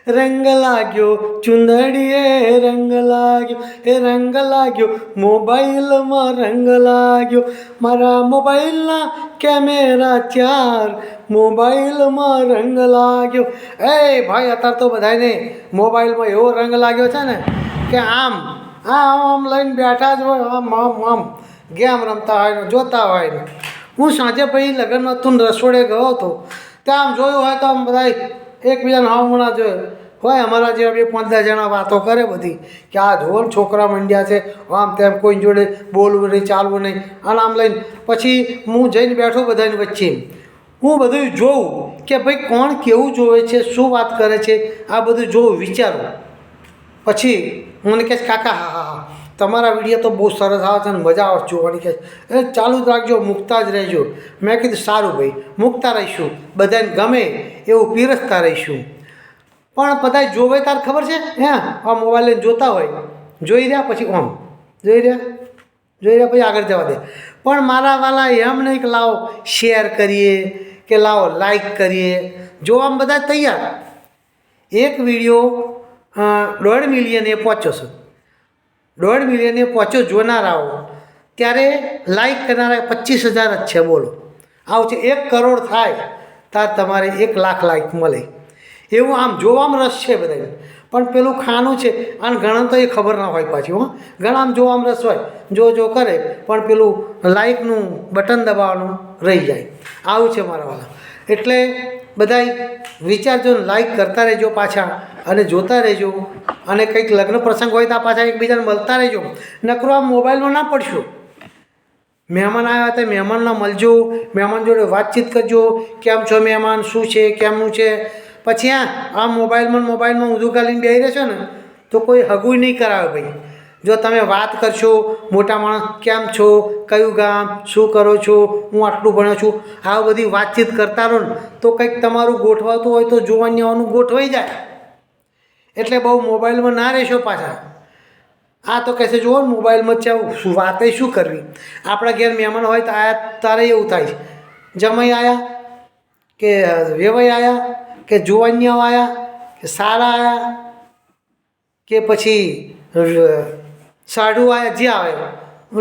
रंग लाग्यो चुंदड़िए रंग लाग्यो ए रंग लाग्यो मोबाइल में रंग लाग्यो मारा मोबाइल ना कैमेरा 4 मोबाइल में रंग लाग्यो। ए भाई अतार तो बधाई ने मोबाइल में एवो रंग लाग्यो छे ने कि आम आम लईने बैठा ज होय आम गेम रमता होय जोता होय। हूँ साँजे भाई लग्न में रसोड़े गयो तो त्या आम जोयुं होय तो आम बधाई एकबीजाने हामणा जो होय अमारा जेवा 2-15 जणा वातो करे बधी कि आ जोવો ने छोकरा मंड्या छे आम तेम कोई जोड़े बोलवुं नहीं चालवुं नहीं अने आम लईने पछी हूँ जईने बैठो बधानी वच्चे हूँ बधुं जोऊं कि भाई कोण केवुं जोवे छे शुं वात करे छे आ बधुं जोऊं विचारूं पछी મને કહે કાકા હા હા હા તમારા વિડીયો તો બહુ સરસ આવે છે અને મજા આવે જોવાની કહે એ ચાલુ જ રાખજો મૂકતા જ રહેજો મેં કીધું સારું ભાઈ મૂકતા રહીશું બધાને ગમે એવું પીરસતા રહીશું પણ બધા જોવે તાર ખબર છે હે આ મોબાઈલ લઈને જોતા હોય જોઈ રહ્યા પછી આમ જોઈ રહ્યા પછી આગળ જવા દે પણ મારા વાલા એમ નહીં કે લાવો શેર કરીએ કે લાવો લાઈક કરીએ જોવામાં બધા તૈયાર એક વિડીયો 1.5 મિલિયન પહોંચ્યો છે 1.5 મિલિયન પહોંચ્યો જોનારાઓ ત્યારે લાઈક કરનારા 25,000 જ છે બોલો આવું છે 1 કરોડ થાય તાર તમારે 1 લાખ લાઈક મળે એવું આમ જોવામાં રસ છે બધાને પણ પેલું ખાનું છે અને ઘણા તો એ ખબર ના હોય પાછી હો ઘણા આમ જોવામાં રસ હોય જો કરે પણ પેલું લાઈકનું બટન દબાવવાનું રહી જાય આવું છે મારા વાલા એટલે બધાય વિચારજો લાઈક કરતા રહેજો પાછા અને જોતા રહેજો અને કંઈક લગ્ન પ્રસંગ હોય તો પાછા એકબીજાને મળતા રહેજો નકરો આ મોબાઈલમાં ના પડશો મહેમાન આવ્યા હતા મહેમાનના મળજો મહેમાન જોડે વાતચીત કરજો કેમ છો મહેમાન શું છે કેમનું છે પછી આ મોબાઈલમાં ઊંધું ગાલીને બેસી રહેશો ને તો કોઈ હગું નહીં કરાવે ભાઈ જો તમે વાત કરશો મોટા માણસ કેમ છો કયું ગામ શું કરો છો હું આટલું ભણ્યો છું આ બધી વાતચીત કરતા રહો ને તો કંઈક તમારું ગોઠવાતું હોય તો જોવાની આવવાનું ગોઠવાઈ જાય એટલે બહુ મોબાઈલમાં ના રહેશો પાછા આ તો કહેશે જુઓ ને મોબાઈલમાં શું વાતે શું કરવી આપણા ઘેર મહેમાન હોય તો આયા તારે એવું થાય છે જમાઈ આવ્યા કે વેવાઈ આવ્યા કે જુવાનિયાઓ આવ્યા કે સારા આવ્યા કે પછી સાડું આવ્યા જે આવે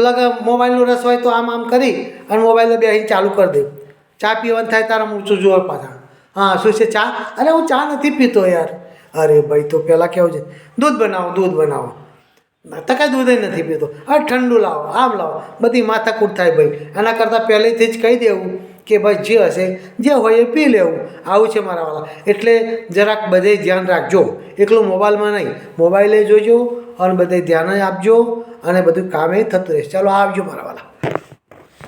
લગે મોબાઈલનો રસ હોય તો આમ કરી અને મોબાઈલને બેસીને ચાલુ કરી દે ચા પીવાનું થાય તારા મૂછું જોવે પાછા હા શું છે ચા અરે હું ચા નથી પીતો યાર અરે ભાઈ તો પહેલાં કેવું છે દૂધ બનાવો તો કાંઈ દૂધ નથી પીતો અરે ઠંડુ લાવો આમ લાવો બધી માથાકૂટ થાય ભાઈ એના કરતાં પહેલેથી જ કહી દેવું કે ભાઈ જે હશે જે હોય એ પી લેવું આવું છે મારા વાલા એટલે જરાક બધે ધ્યાન રાખજો એકલું મોબાઈલમાં નહીં મોબાઈલે જોજો અને બધે ધ્યાન આપજો અને બધું કામે થતું રહેશે ચાલો આવજો મારા વાલા।